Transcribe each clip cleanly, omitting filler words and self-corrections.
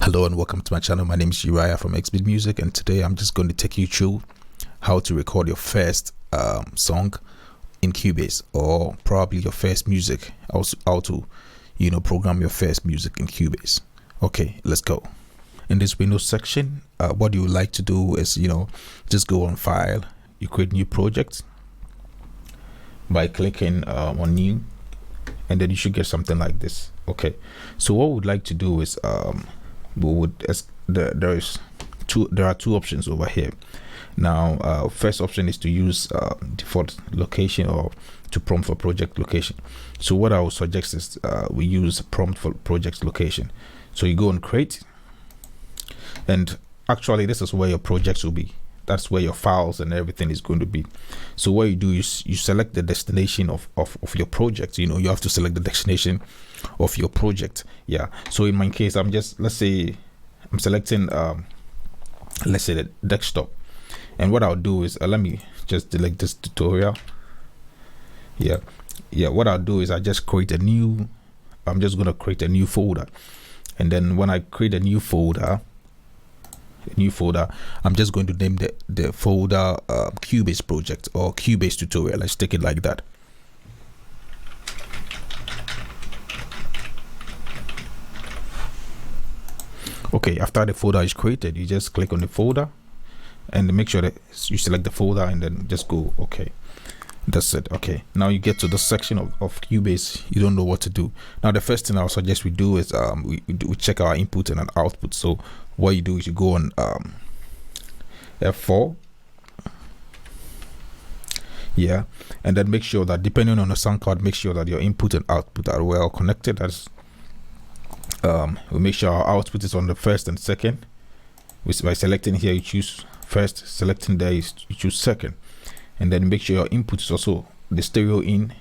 Hello and welcome to my channel. My name is Uriah from XBeat Music, and today I'm just going to take you through how to record your first song in Cubase, or probably your first music. Also, how to program your first music in Cubase. Okay, let's go. In this Windows section, what you would like to do is just go on File, you create new project by clicking on New, and then you should get something like this. Okay, so what we'd like to do is there are two options over here. Now, first option is to use default location or to prompt for project location. So what I would suggest is we use prompt for project location. So you go and create, and actually this is where your projects will be. That's where your files and everything is going to be. So what you do is you select the destination of your project. You have to select the destination of your project. Yeah, so in my case, let's say I'm selecting let's say the desktop, and what I'll do is let me just delete this tutorial. Yeah, what I'll do is I'm just going to create a new folder, and then when I create a new folder, I'm just going to name the folder Cubase project or Cubase tutorial. Let's take it like that. Okay, after the folder is created, you just click on the folder and make sure that you select the folder and then just go okay. That's it. Okay, now you get to the section of Cubase. You don't know what to do. Now the first thing I'll suggest we do is we check our input and an output. So what you do is you go on F4, yeah, and then make sure that depending on the sound card, make sure that your input and output are well connected. That's we make sure our output is on the first and second. By selecting here, you choose first, selecting there, you choose second, and then make sure your input is also, the stereo in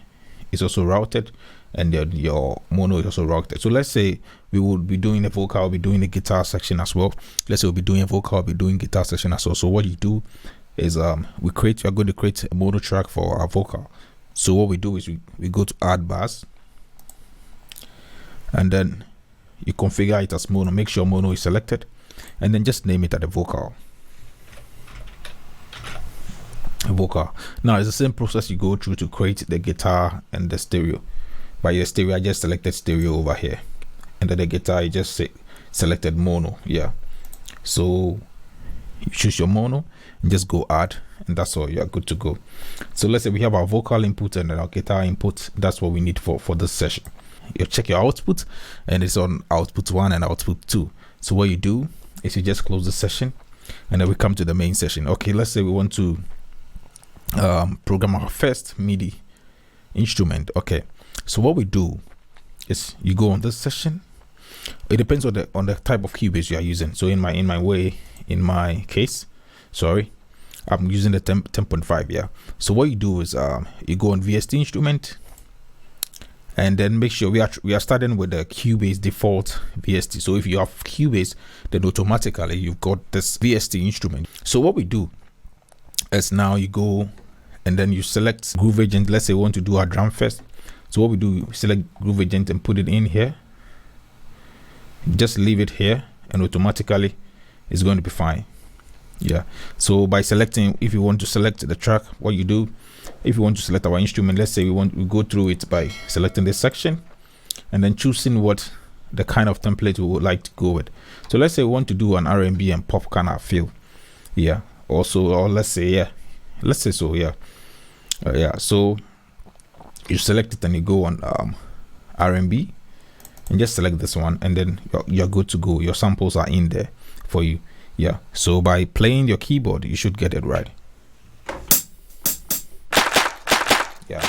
is also routed, and your mono is also routed. So let's say we will be doing a vocal, we'll be doing a guitar section as well. Let's say we'll be doing a vocal, we'll be doing guitar section as well. So what you do is we are going to create a mono track for our vocal. So what we do is we go to add bars, and then you configure it as mono. Make sure mono is selected, and then just name it at the vocal. Now it's the same process you go through to create the guitar and the stereo. By the stereo, I just selected stereo over here, and then the guitar, I just selected mono. Yeah, so you choose your mono and just go add, and that's all. You're good to go. So let's say we have our vocal input and our guitar input. That's what we need for this session. You check your output, and it's on output 1 and output 2. So what you do is you just close the session, and then we come to the main session. Okay, let's say we want to program our first MIDI instrument. Okay, so what we do is you go on this session. It depends on the type of Cubase you are using. So in my case, sorry, I'm using the 10.5. Yeah, so what you do is you go on VST instrument, and then make sure we are starting with the Cubase default VST. So if you have Cubase, then automatically you've got this VST instrument. So what we do is now you go and then you select Groove Agent. Let's say we want to do our drum first. So what we do, we select Groove Agent and put it in here. Just leave it here, and automatically it's going to be fine. Yeah, so by selecting, if you want to select the track, what you do, if you want to select our instrument, let's say we go through it by selecting this section and then choosing what the kind of template we would like to go with. So let's say we want to do an R&B and pop kind of feel. Yeah, also, or let's say so. Yeah, so you select it and you go on R&B and just select this one, and then you're good to go. Your samples are in there for you. Yeah, so by playing your keyboard, you should get it right. Yeah,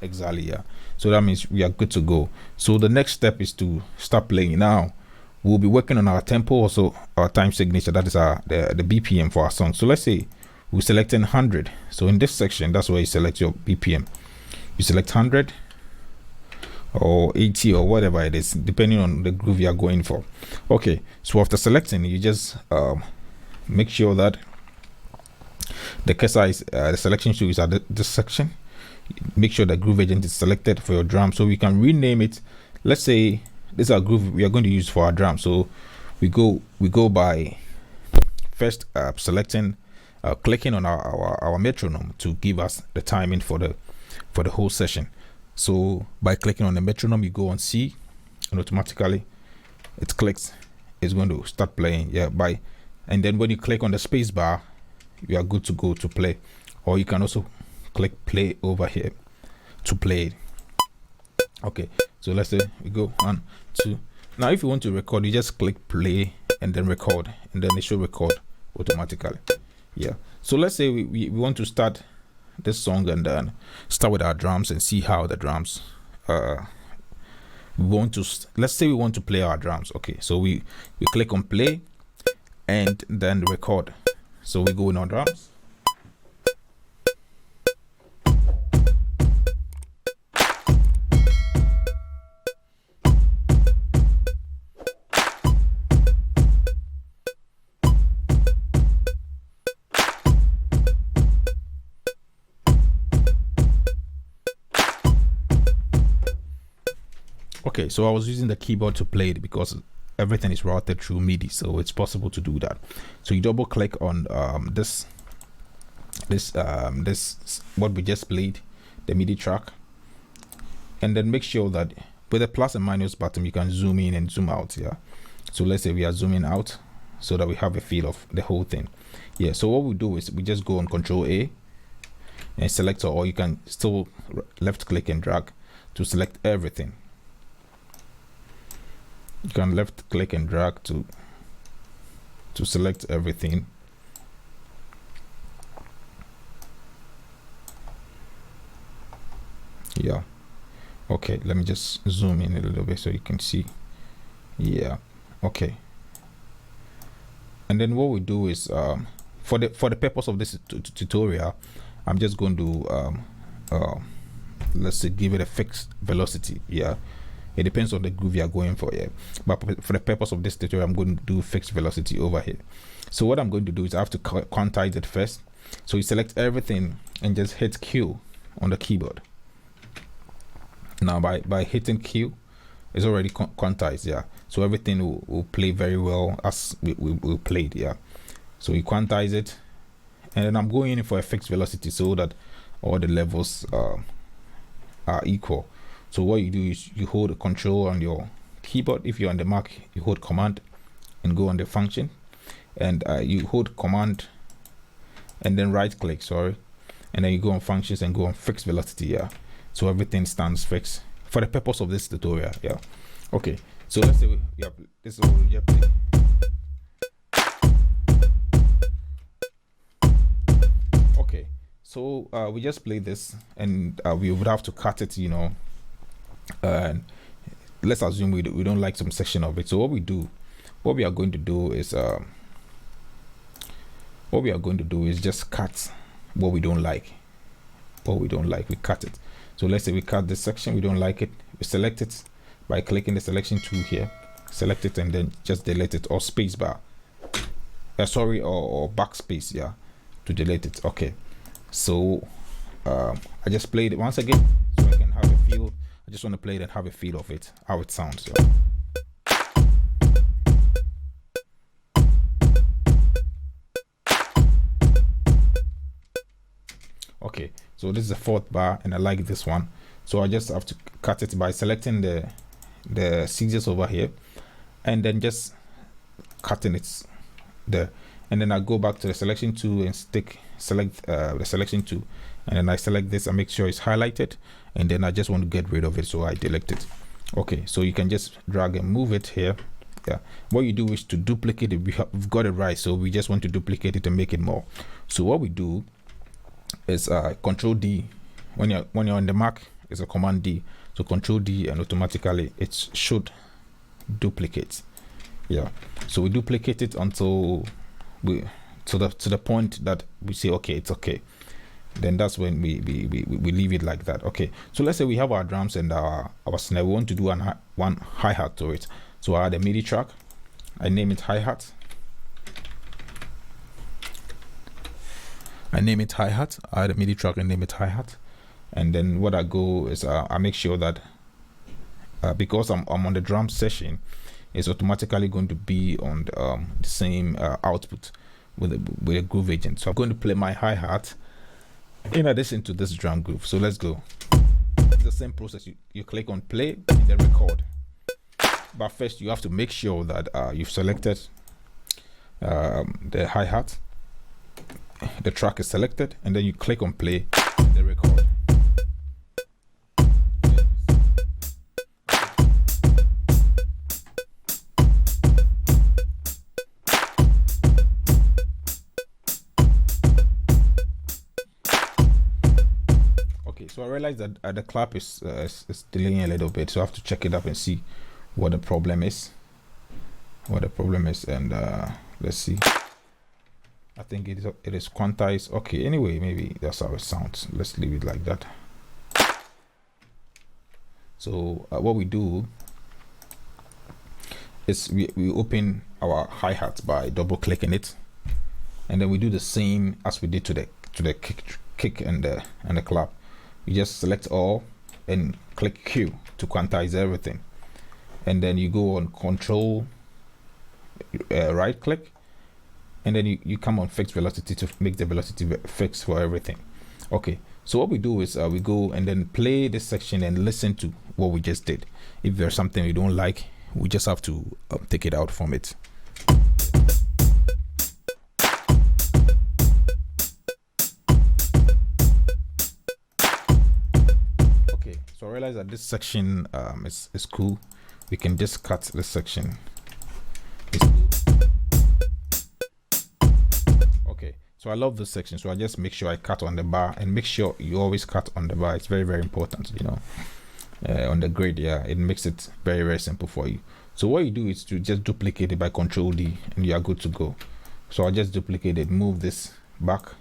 exactly. Yeah, so that means we are good to go. So the next step is to start playing. Now we'll be working on our tempo, also our time signature. That is the BPM for our song. So let's say we're selecting 100. So in this section, that's where you select your BPM. You select 100 or 80 or whatever it is, depending on the groove you are going for. Okay, so after selecting, you just make sure that the cursor is the selection shoe is at this section. Make sure that Groove Agent is selected for your drum, so we can rename it. Let's say this is our groove we are going to use for our drum, so we go by first selecting, clicking on our metronome to give us the timing for the whole session. So by clicking on the metronome, you go on C, and automatically it clicks. It's going to start playing. Yeah, and then when you click on the space bar, you are good to go to play. Or you can also click play over here to play it. Okay, so let's say we go 1, 2. Now if you want to record, you just click play and then record, and then it should record automatically. Yeah, so let's say we want to start this song and then start with our drums and see how the drums let's say we want to play our drums. Okay, so we click on play and then record. So we go in our drums. Okay, so I was using the keyboard to play it because everything is routed through MIDI, so it's possible to do that. So you double click on this what we just played, the MIDI track, and then make sure that with the plus and minus button you can zoom in and zoom out. Yeah, so let's say we are zooming out so that we have a feel of the whole thing. Yeah, so what we do is we just go on Control A and select, or you can still left click and drag to select everything. You can left click and drag to select everything. Yeah, okay, let me just zoom in a little bit so you can see. Yeah, okay, and then what we do is for the purpose of this tutorial, I'm just going to let's say give it a fixed velocity. Yeah, it depends on the groove you are going for. Yeah, but for the purpose of this tutorial, I'm going to do fixed velocity over here. So what I'm going to do is I have to quantize it first. So you select everything and just hit Q on the keyboard. Now by hitting Q, it's already quantized. Yeah, so everything will play very well as we played. Yeah, so you quantize it, and then I'm going in for a fixed velocity so that all the levels are equal. So what you do is you hold Control on your keyboard. If you're on the Mac, you hold Command and go on the function, and you hold Command and then right click, sorry, and then you go on functions and go on fixed velocity. Yeah, so everything stands fixed for the purpose of this tutorial. Yeah, okay, so let's say this is what we just play. Okay, so we just played this, and we would have to cut it, you know, and let's assume we don't like some section of it. So what we are going to do is just cut what we don't like. We cut it. So let's say we cut this section, we don't like it, we select it by clicking the selection tool here, select it, and then just delete it, or space bar, or backspace, yeah, to delete it. Okay, so I just played it once again so I can have a feel. I just want to play it and have a feel of it, how it sounds. Yeah. Okay, so this is the fourth bar and I like this one, so I just have to cut it by selecting the scissors over here and then just cutting it there, and then I go back to the selection tool and select the selection tool, and then I select this and make sure it's highlighted, and then I just want to get rid of it, so I delete it. Okay, so you can just drag and move it here. Yeah, what you do is to duplicate it. We've got it right, so we just want to duplicate it and make it more. So what we do is Control D. When you're on the Mac, it's a Command D. So Control D, and automatically it should duplicate. Yeah, so we duplicate it until to the point that we say okay, it's okay. Then that's when we leave it like that. Okay, so let's say we have our drums and our snare. We want to do one hi-hat to it. So I add a MIDI track, I name it hi-hat. I add a MIDI track and name it hi-hat. And then what I go is I make sure that because I'm on the drum session, is automatically going to be on the same output with a groove agent. So I'm going to play my hi-hat in addition to this drum groove. So let's go. It's the same process. You click on play and then record. But first you have to make sure that you've selected the hi-hat, the track is selected, and then you click on play and then record. Okay, so I realized that the clap is delaying a little bit, so I have to check it up and see what the problem is. And let's see. I think it is quantized. Okay, anyway, maybe that's how it sounds. Let's leave it like that. So what we do is we open our hi-hat by double clicking it, and then we do the same as we did to the kick and the clap. You just select all and click Q to quantize everything, and then you go on control right click, and then you come on fixed velocity to make the velocity fixed for everything. Okay, so what we do is we go and then play this section and listen to what we just did. If there's something we don't like, we just have to take it out from it. Okay, so I realize that this section is cool. We can just cut this section. Okay, so I love this section, so I just make sure I cut on the bar, and make sure you always cut on the bar. It's very, very important, you know, on the grid. Yeah, it makes it very, very simple for you. So what you do is to just duplicate it by Control D, and you are good to go. So I just duplicate it, move this back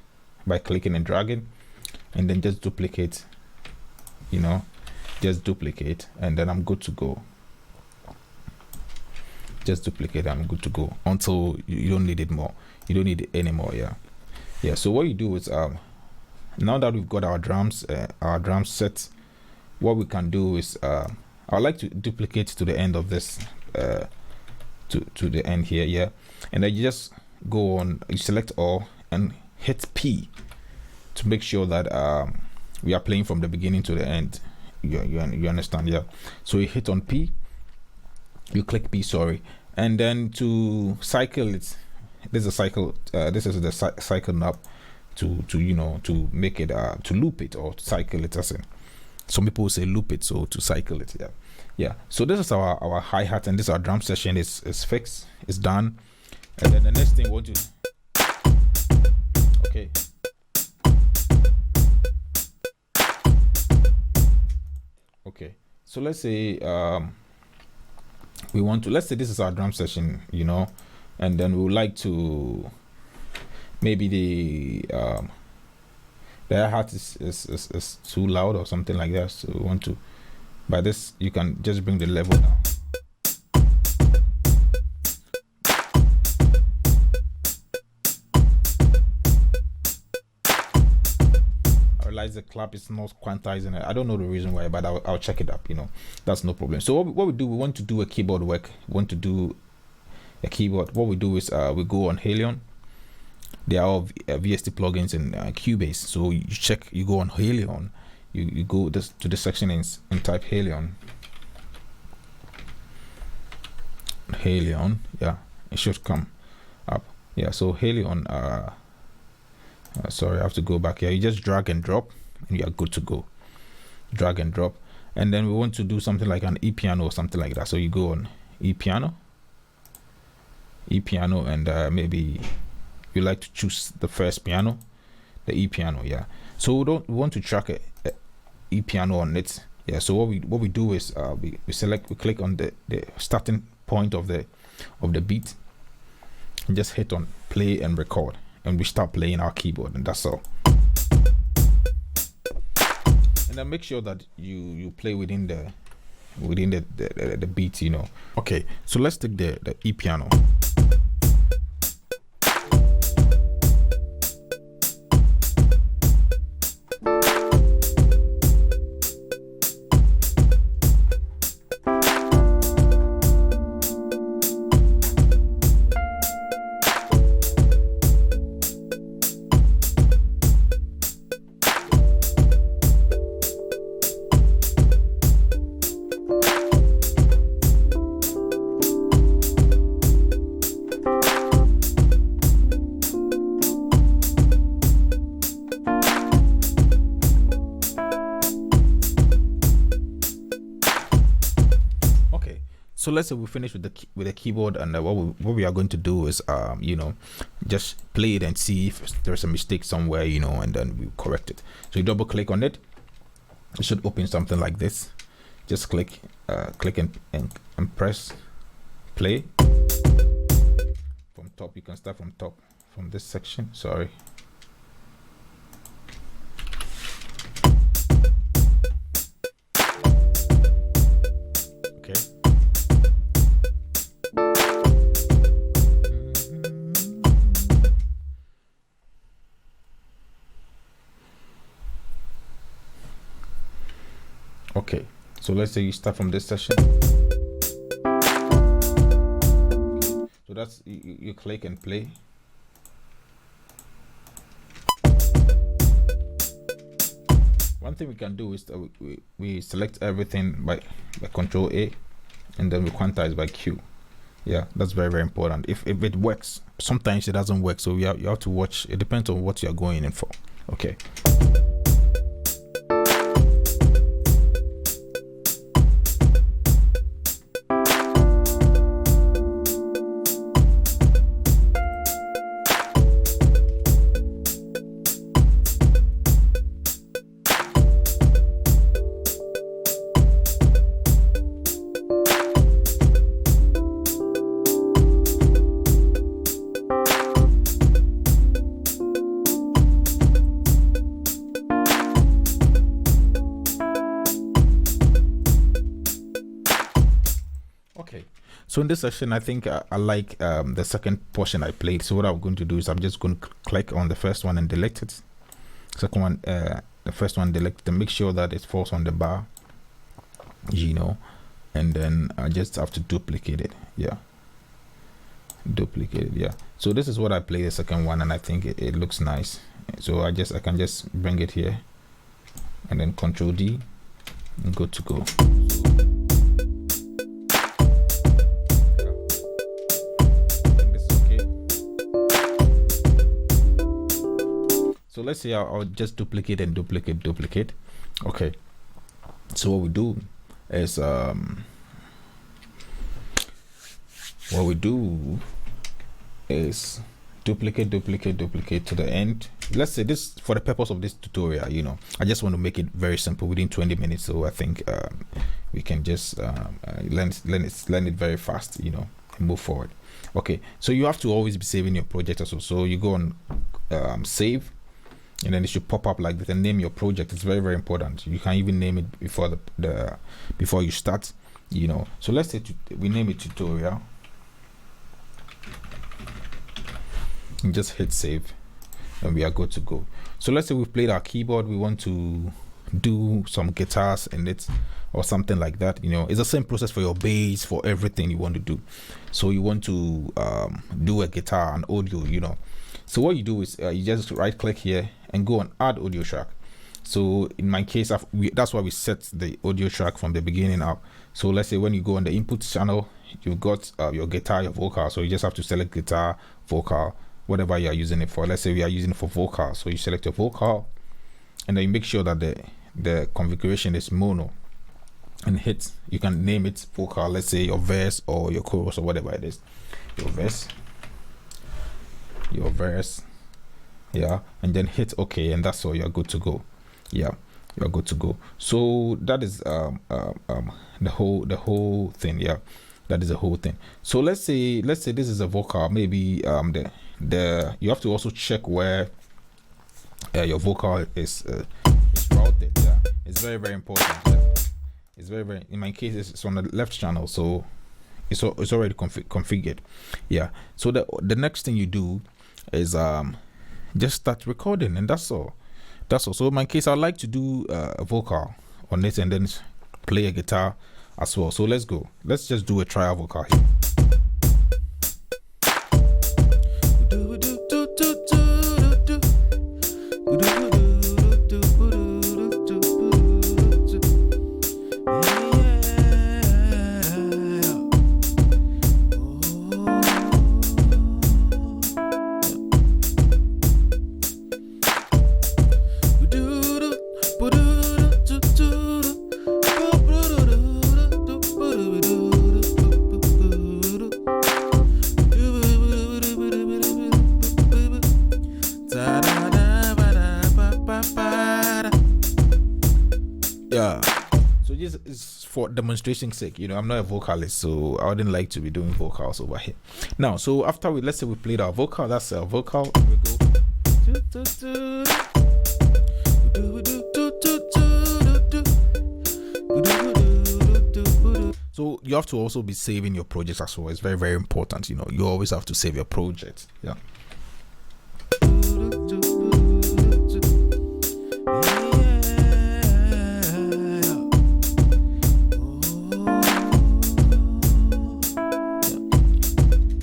by clicking and dragging, and then just duplicate, you know, just duplicate, and then I'm good to go. Just duplicate, I'm good to go until you don't need it more. You don't need it anymore. Yeah. So what you do is now that we've got our drums set, what we can do is I'd like to duplicate to the end of this to the end here. Yeah, and then you just go on, you select all and hit P to make sure that we are playing from the beginning to the end. You understand? Yeah. So you hit on P, you click P, sorry, and then to cycle it, this is a cycle, this is the cycle knob to you know, to make it to loop it or to cycle it, as in some people say loop it, so to cycle it. Yeah. So this is our hi-hat, and this our drum session is fixed, it's done. And then the next thing we want to, okay, so let's say we want to, let's say this is our drum session, you know, and then we would like to, maybe the hi-hat is too loud or something like that, so we want to, by this you can just bring the level down. The clap is not quantizing it. I don't know the reason why, but I'll check it up, you know, that's no problem. So what we do, we want to do a keyboard work, we want to do a keyboard. What we do is we go on Helion. There are VST plugins in Cubase, so you go on Helion, you go to the section and type Helion. Yeah, it should come up. Yeah, so Helion, sorry, I have to go back here. You just drag and drop and you are good to go. Drag and drop, and then we want to do something like an E piano or something like that, so you go on E piano, and maybe you like to choose the first piano, the E piano. Yeah, so we want to track a E piano on it. Yeah, so what we do is we click on the starting point of the beat and just hit on play and record, and we start playing our keyboard, and that's all. And then make sure that you play within the beat, you know. Okay, so let's take the E piano. So let's say we finish with the keyboard, and what we are going to do is just play it and see if there's a mistake somewhere, and then we correct it. So you double click on it, it should open something like this. Just click and press play. From top, you can start from top, from this section. Sorry. Okay. Okay, so let's say you start from this session. So that's you click and play. One thing we can do is that we select everything by Control A, and then we quantize by Q. Yeah, that's very, very important. If it works, sometimes it doesn't work, so you have to watch. It depends on what you're going in for. Okay. Okay, so in this session, I think I like the second portion I played. So what I'm going to do is I'm just going to click on the first one and delete it. Second one, the first one, delete it, and make sure that it falls on the bar, and then I just have to duplicate it. Yeah, duplicate it. Yeah. So this is what I played the second one, and I think it looks nice. So I can just bring it here, and then Control D, and good to go. So let's say I'll just duplicate and duplicate. Okay. So what we do is duplicate to the end. Let's say this, for the purpose of this tutorial, I just want to make it very simple within 20 minutes. So I think we can just learn it very fast, and move forward. Okay. So you have to always be saving your project also. So you go on save. And then it should pop up like this and name your project. It's very, very important. You can even name it before before you start, So let's say we name it tutorial. And just hit save, and we are good to go. So let's say we've played our keyboard. We want to do some guitars in it or something like that. It's the same process for your bass, for everything you want to do. So you want to do a guitar and audio, So what you do is you just right click here and go on add audio track. So in my case, that's why we set the audio track from the beginning up. So let's say when you go on the input channel, you've got your guitar, your vocal. So you just have to select guitar, vocal, whatever you are using it for. Let's say we are using it for vocal. So you select your vocal, and then you make sure that the configuration is mono, and hit. You can name it vocal. Let's say your verse or your chorus or whatever it is. Your verse, yeah, and then hit OK, and that's all. You're good to go. Yeah, you're good to go. So that is the whole thing. Yeah, that is the whole thing. So let's say this is a vocal. Maybe you have to also check where your vocal is routed. Yeah, it's very, very important. Yeah. It's very, very, in my case, it's on the left channel, so it's already configured. Yeah. So the next thing you do is just start recording, and that's all. So in my case, I like to do a vocal on it and then play a guitar as well. So let's go. Let's just do a trial vocal here. for demonstration's sake. I'm not a vocalist, so I wouldn't like to be doing vocals over here. Now, so after let's say we played our vocal, that's our vocal. We go. So you have to also be saving your projects as well. It's very, very important. You always have to save your project. Yeah.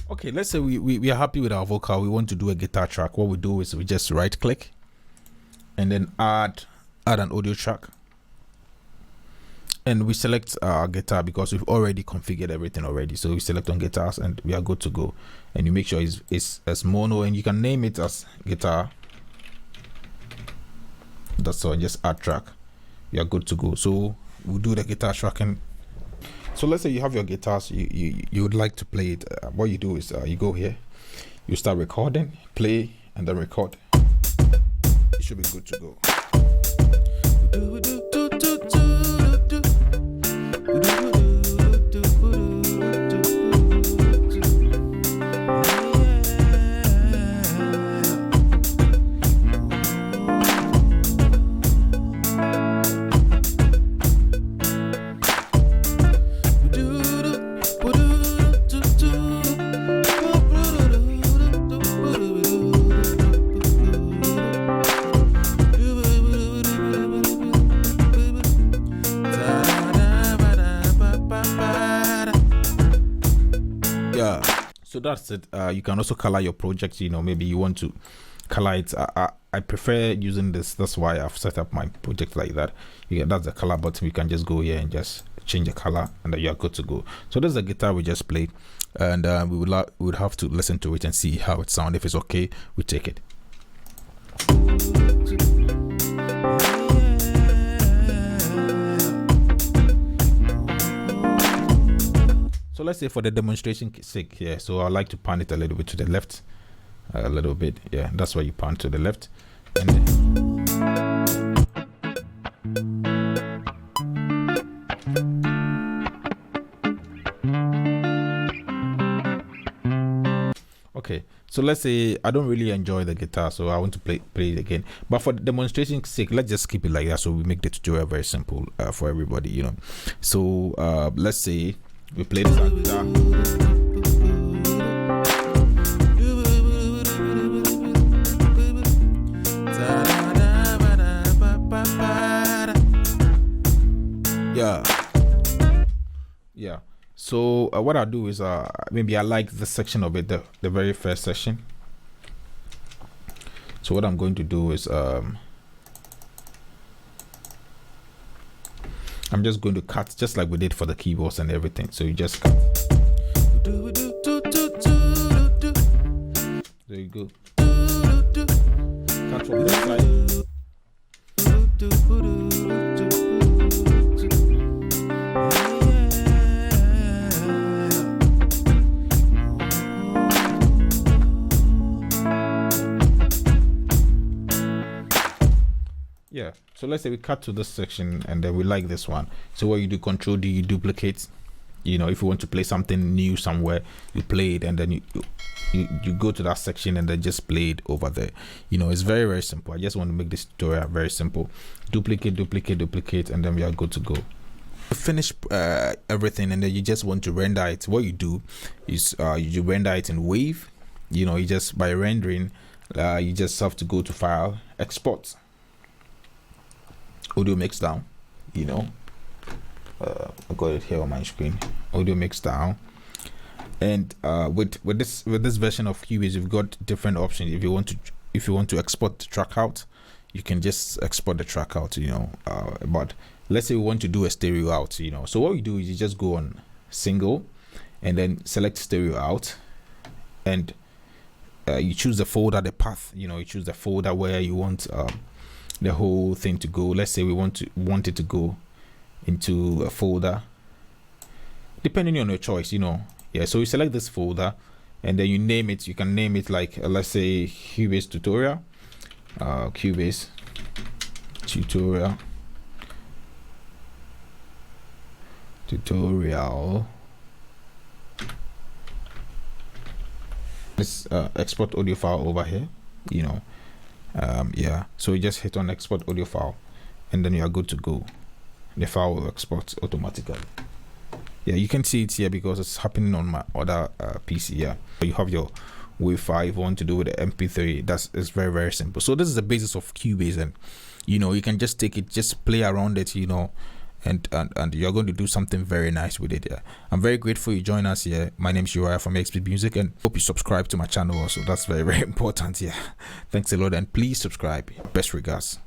Okay, let's say we are happy with our vocal. We want to do a guitar track. What we do is we just right click and then add an audio track, and we select our guitar because we've already configured everything already. So we select on guitars and we are good to go. And you make sure it's as mono, and you can name it as guitar. That's all. Just add track. You are good to go. So we'll do the guitar track. And so let's say you have your guitars, you would like to play it. What you do is you go here, you start recording, play, and then record. You should be good to go. So that's it. You can also color your project. Maybe you want to color it. I prefer using this. That's why I've set up my project like that. That's the color button. You can just go here and just change the color, and then you're good to go. So this is the guitar we just played, and we would have to listen to it and see how it sounds. If it's okay, we take it. So let's say for the demonstration sake here, so I like to pan it a little bit to the left, a little bit. Yeah, that's why you pan to the left. And okay, so let's say I don't really enjoy the guitar, so I want to play it again. But for the demonstration sake, let's just keep it like that, so we make the tutorial very simple for everybody. So let's say we play this on guitar. Yeah. So what I'll do is maybe I like the section of it, the very first section. So what I'm going to do is I'm just going to cut, just like we did for the keyboards and everything. So you just cut. There you go. Cut from this side. Yeah, so let's say we cut to this section and then we like this one. So what you do, Control D, you duplicate. If you want to play something new somewhere, you play it, and then you go to that section and then just play it over there. It's very, very simple. I just want to make this tutorial very simple. Duplicate, and then we are good to go. Finish everything, and then you just want to render it. What you do is you render it in wave. You just, by rendering, you just have to go to File, Export, Audio Mix Down. I got it here on my screen. Audio Mix Down. And with this version of Cubase, you've got different options. If you want to export the track out, you can just export the track out. But let's say we want to do a stereo out. So what we do is you just go on Single, and then select Stereo Out, and you choose the folder, the path. You choose the folder where you want the whole thing to go. Let's say we want it to go into a folder, depending on your choice. Yeah, so you select this folder, and then you name it. You can name it like let's say Cubase tutorial, Cubase tutorial, tutorial. Let's export audio file over here, you know. Yeah, so you just hit on export audio file and then you are good to go. The file will export automatically. Yeah, you can see it here because it's happening on my other PC. Yeah, you have your WAV file. If you want to do with the MP3, it's very, very simple. So this is the basis of Cubase, and you know, you can just take it, just play around it, you know, and you're going to do something very nice with it. Yeah, I'm very grateful you join us here. My name is Uriah from XP Music, and hope you subscribe to my channel also. That's very, very important. Yeah, thanks a lot, and please subscribe. Best regards.